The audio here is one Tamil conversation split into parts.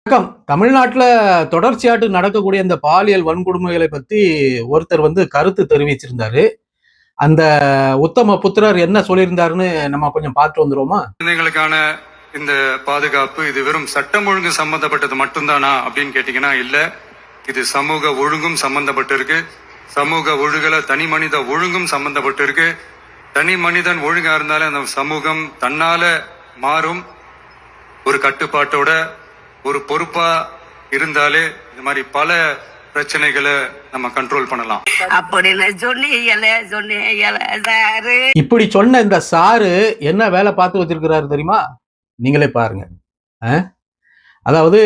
வணக்கம். தமிழ்நாட்டுல தொடர்ச்சியாட்டு நடக்கக்கூடிய இந்த பாலியல் வன்கொடுமைகளை பத்தி ஒருத்தர் கருத்து தெரிவிச்சிருந்தாரு. அந்த உத்தம புத்திரர் என்ன சொல்லியிருந்தாருன்னு நம்ம கொஞ்சம் பார்த்து வந்துருவோமா? குழந்தைகளுக்கான இந்த பாதுகாப்பு இது வெறும் சட்டம் ஒழுங்கு சம்பந்தப்பட்டது மட்டும்தானா அப்படின்னு கேட்டீங்கன்னா இல்ல. இது சமூக ஒழுங்கும் சம்பந்தப்பட்டு இருக்கு. சமூக ஒழுகல தனி மனித ஒழுங்கும் சம்பந்தப்பட்டு இருக்கு. தனி மனிதன் ஒழுங்கா இருந்தாலே அந்த சமூகம் தன்னால மாறும். ஒரு கட்டுப்பாட்டோட ஒரு பொறுப்பா இருந்தாலே இந்த மாதிரி பல பிரச்சனைகளை நம்ம கண்ட்ரோல் பண்ணலாம். இப்படி சொன்ன இந்த சாரு என்ன வேலை பார்த்து வச்சிருக்கிறாரு தெரியுமா? நீங்களே பாருங்க. அதாவது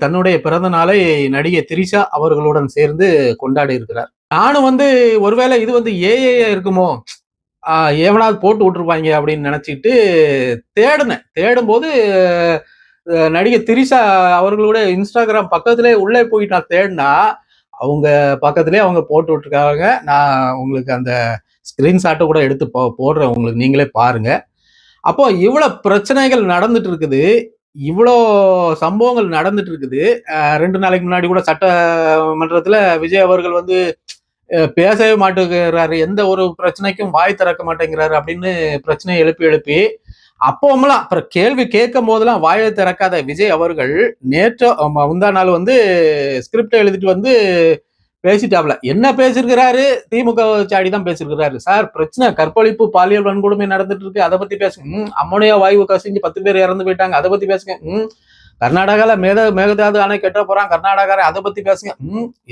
தன்னுடைய பிறந்த நாளை நடிகை திரிஷா அவர்களுடன் சேர்ந்து கொண்டாடி இருக்கிறார். நானும் ஒருவேளை இது ஏஏ இருக்குமோ, எவனாவது போட்டு விட்டுருப்பாங்க அப்படின்னு நினைச்சிட்டு தேடும்போது நடிகை திரிஷா அவர்களோட இன்ஸ்டாகிராம் பக்கத்திலே உள்ளே போய் நான் தேடினா அவங்க பக்கத்திலே அவங்க போட்டு விட்டுருக்காங்க. நான் உங்களுக்கு அந்த ஸ்கிரீன்ஷாட்டை கூட எடுத்து போடுறேன், உங்களுக்கு நீங்களே பாருங்க. அப்போ இவ்வளவு பிரச்சனைகள் நடந்துட்டு இருக்குது, இவ்வளோ சம்பவங்கள் நடந்துட்டு இருக்குது. 2 நாளைக்கு முன்னாடி கூட சட்டமன்றத்துல விஜய் அவர்கள் பேசவே மாட்டேங்கிறாரு, எந்த ஒரு பிரச்சனைக்கும் வாய் திறக்க மாட்டேங்கிறாரு அப்படின்னு பிரச்சனையை எழுப்பி அப்போமெல்லாம் அப்புறம் கேள்வி கேட்கும் போதெல்லாம் வாயை திறக்காத விஜய் அவர்கள் நேற்று முந்தா நாள் ஸ்கிரிப்ட் எழுதிட்டு பேசிட்டாப்ல. என்ன பேசிருக்கிறாரு? திமுக சாடி தான் பேசிருக்கிறாரு. சார், பிரச்சனை கற்பழிப்பு பாலியல் வன்கொடுமை நடந்துட்டு இருக்கு, அதை பத்தி பேசுங்க. அம்மோனியா வாயு கசிஞ்சு 10 பேர் இறந்து போயிட்டாங்க, அதை பத்தி பேசுங்க. கர்நாடகால மேகதாது அணை கட்ட போறான் கர்நாடகா, அதை பத்தி பேசுங்க.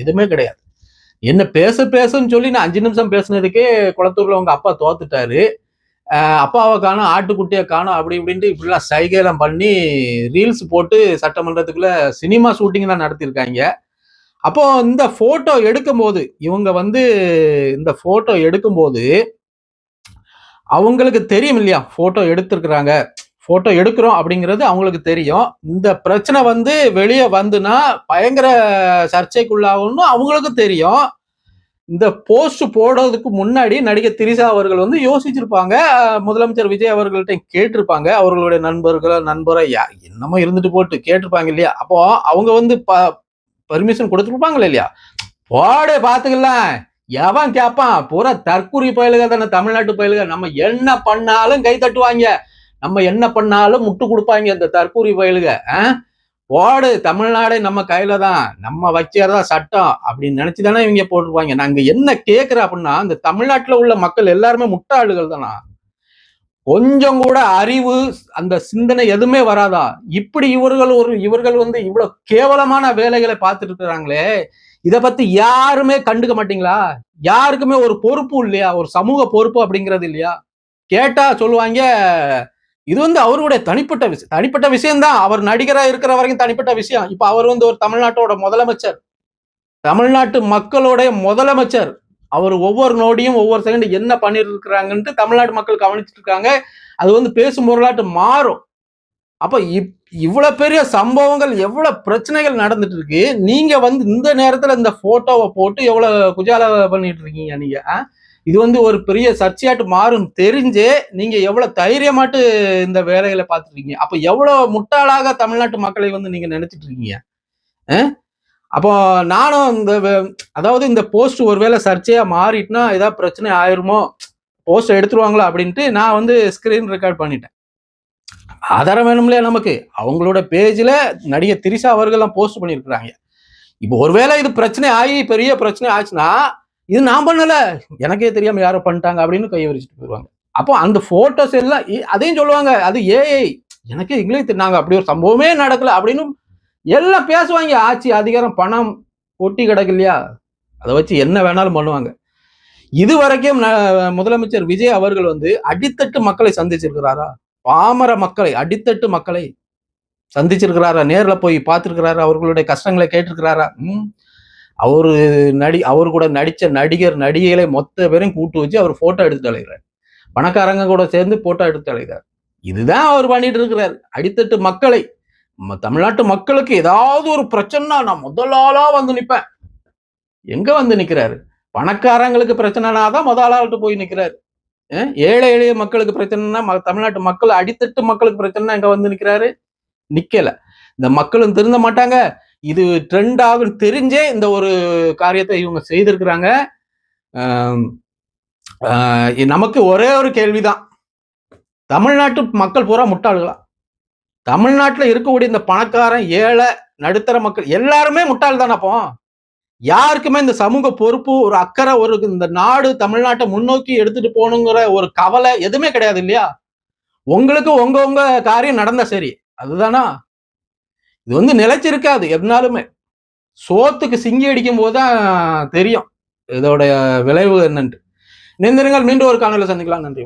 எதுவுமே கிடையாது. என்ன பேசுன்னு சொல்லி நான் 5 நிமிஷம் பேசுனதுக்கே குளத்தூர்ல உங்க அப்பா தோத்துட்டாரு. அப்பாவை காணும், ஆட்டுக்குட்டியை காணும், அப்படி இப்படின்ட்டு இப்படிலாம் சைகைலாம் பண்ணி ரீல்ஸ் போட்டு சட்டமன்றத்துக்குள்ள சினிமா ஷூட்டிங் தான் நடத்தியிருக்காங்க. அப்போ இந்த போட்டோ எடுக்கும்போது இந்த போட்டோ எடுக்கும்போது அவங்களுக்கு தெரியும் இல்லையா, போட்டோ எடுத்திருக்கிறாங்க, போட்டோ எடுக்கிறோம் அப்படிங்கிறது அவங்களுக்கு தெரியும். இந்த பிரச்சனை வெளியே வந்துன்னா பயங்கர சர்ச்சைக்குள்ளாகும்னு அவங்களுக்கு தெரியும். இந்த போஸ்ட் போடுறதுக்கு முன்னாடி நடிகை திரிஷா அவர்கள் யோசிச்சிருப்பாங்க. முதலமைச்சர் விஜய் அவர்கள்ட்ட கேட்டிருப்பாங்க. அவர்களுடைய நண்பரை என்னமோ இருந்துட்டு போட்டு கேட்டிருப்பாங்க இல்லையா. அப்போ அவங்க பர்மிஷன் கொடுத்துருப்பாங்களே இல்லையா. போடு பாத்துக்கலாம், எவன் கேட்பான்? பூரா தற்கூரி பயலுக தானே தமிழ்நாட்டு பயலுக. நம்ம என்ன பண்ணாலும் கை தட்டுவாங்க, நம்ம என்ன பண்ணாலும் முட்டு கொடுப்பாங்க இந்த தற்கூரி பயலுக. போடு, தமிழ்நாடே நம்ம கையில தான், நம்ம வச்சதான் சட்டம் அப்படின்னு நினைச்சுதானே இவங்க போட்டுருப்பாங்க. நாங்க என்ன கேட்கிறோம் அப்படின்னா, இந்த தமிழ்நாட்டுல உள்ள மக்கள் எல்லாருமே முட்டாளுகள் தானா? கொஞ்சம் கூட அறிவு, அந்த சிந்தனை எதுவுமே வராதா? இப்படி இவர்கள் இவ்வளவு கேவலமான வேலைகளை பார்த்துட்டு இருக்கிறாங்களே, இத பத்தி யாருமே கண்டுக்க மாட்டீங்களா? யாருக்குமே ஒரு பொறுப்பு இல்லையா? ஒரு சமூக பொறுப்பு அப்படிங்கிறது இல்லையா? கேட்டா சொல்லுவாங்க, இது அவருடைய தனிப்பட்ட விஷயம் தான். அவர் நடிகரா இருக்கிற வரைக்கும் தனிப்பட்ட விஷயம். இப்ப அவர் ஒரு தமிழ்நாட்டோட முதலமைச்சர், தமிழ்நாட்டு மக்களுடைய முதலமைச்சர். அவர் ஒவ்வொரு நொடியும் ஒவ்வொரு செகண்ட் என்ன பண்ணிட்டு இருக்கிறாங்கன்ட்டு தமிழ்நாட்டு மக்கள் கவனிச்சுட்டு இருக்காங்க. அது பேசும் பொருளாட்டு மாறும். அப்ப இவ்வளவு பெரிய சம்பவங்கள், எவ்வளவு பிரச்சனைகள் நடந்துட்டு இருக்கு. நீங்க இந்த நேரத்துல இந்த போட்டோவை போட்டு எவ்வளவு குஜால பண்ணிட்டு இருக்கீங்க நீங்க. இது ஒரு பெரிய சர்ச்சையாட்டு மாறும் தெரிஞ்சே நீங்க எவ்வளவு தைரியமாட்டு இந்த வேலைகளை பார்த்துட்டு இருக்கீங்க. அப்ப எவ்வளவு முட்டாளாக தமிழ்நாட்டு மக்களை நீங்க நினைச்சிட்டு இருக்கீங்க. அப்போ நானும் அதாவது இந்த போஸ்ட் ஒருவேளை சர்ச்சையா மாறிட்டுனா ஏதாவது பிரச்சனை ஆயிருமோ, போஸ்ட் எடுத்துருவாங்களா அப்படின்ட்டு நான் ஸ்கிரீன் ரெக்கார்ட் பண்ணிட்டேன். ஆதாரம் வேணும்லையா நமக்கு? அவங்களோட பேஜ்ல நடிகை திரிஷா அவர்கள் போஸ்ட் பண்ணியிருக்கிறாங்க. இப்போ ஒருவேளை இது பிரச்சனை ஆகி பெரிய பிரச்சனை ஆச்சுன்னா, இது நான் பண்ணல, எனக்கே தெரியாம யாரோ பண்ணிட்டாங்க அப்படின்னு கையை விரிச்சுட்டு போயிடுவாங்க. அப்போ அந்த போட்டோஸ் எல்லாம் அதையும் சொல்லுவாங்க, அது ஏஐ. எனக்கே இங்கிலீஷ் நாங்க அப்படி ஒரு சம்பவமே நடக்கல அப்படின்னு எல்லாம் பேசுவாங்க. ஆட்சி அதிகாரம் பணம் ஒட்டி கிடக்கு இல்லையா, அதை வச்சு என்ன வேணாலும் பண்ணுவாங்க. இது வரைக்கும் முதலமைச்சர் விஜய் அவர்கள் அடித்தட்டு மக்களை சந்திச்சிருக்கிறாரா? பாமர மக்களை, அடித்தட்டு மக்களை சந்திச்சிருக்கிறாரா? நேர்ல போய் பார்த்திருக்கிறாரா? அவர்களுடைய கஷ்டங்களை கேட்டிருக்கிறாரா? அவரு கூட நடிச்ச நடிகர் நடிகைகளை மொத்த பேரையும் கூட்டு வச்சு அவர் போட்டோ எடுத்து அழைகிறார். பணக்காரங்க கூட சேர்ந்து போட்டோ எடுத்து அழைகிறார். இதுதான் அவர் பண்ணிட்டு இருக்கிறார். அடித்தட்டு மக்களை, தமிழ்நாட்டு மக்களுக்கு ஏதாவது ஒரு பிரச்சனைனா நான் முதலாளா நிப்பேன். எங்க நிக்கிறாரு? பணக்காரங்களுக்கு பிரச்சனைனாதான் முதலாளிட்டு போய் நிக்கிறாரு. ஏழை எளிய மக்களுக்கு பிரச்சனைனா, தமிழ்நாட்டு மக்கள் அடித்தட்டு மக்களுக்கு பிரச்சனை எங்க நிக்கிறாரு? நிக்கல. இந்த மக்களும் திருந்த மாட்டாங்க. இது ட்ரெண்ட் ஆகும் தெரிஞ்சே இந்த ஒரு காரியத்தை இவங்க செய்திருக்கிறாங்க. நமக்கு ஒரே ஒரு கேள்விதான், தமிழ்நாட்டு மக்கள் பூரா முட்டாள்களா? தமிழ்நாட்டுல இருக்கக்கூடிய இந்த பணக்காரன், ஏழை, நடுத்தர மக்கள் எல்லாருமே முட்டாள் தானே? அப்போ யாருக்குமே இந்த சமூக பொறுப்பு, ஒரு அக்கறை, ஒரு இந்த நாடு தமிழ்நாட்டை முன்னோக்கி எடுத்துட்டு போகணுங்கிற ஒரு கவலை எதுவுமே கிடையாது இல்லையா? உங்களுக்கு உங்க காரியம் நடந்தா சரி, அதுதானா? இது வந்து நிலைச்சிருக்காது எதுனாலுமே. சோத்துக்கு சிங்கி அடிக்கும் போதுதான் தெரியும் இதோட விளைவு என்னன்ட்டு. நிந்திருங்கள், மீண்டும் ஒரு காணொலியில் சந்திக்கலாம். நன்றி.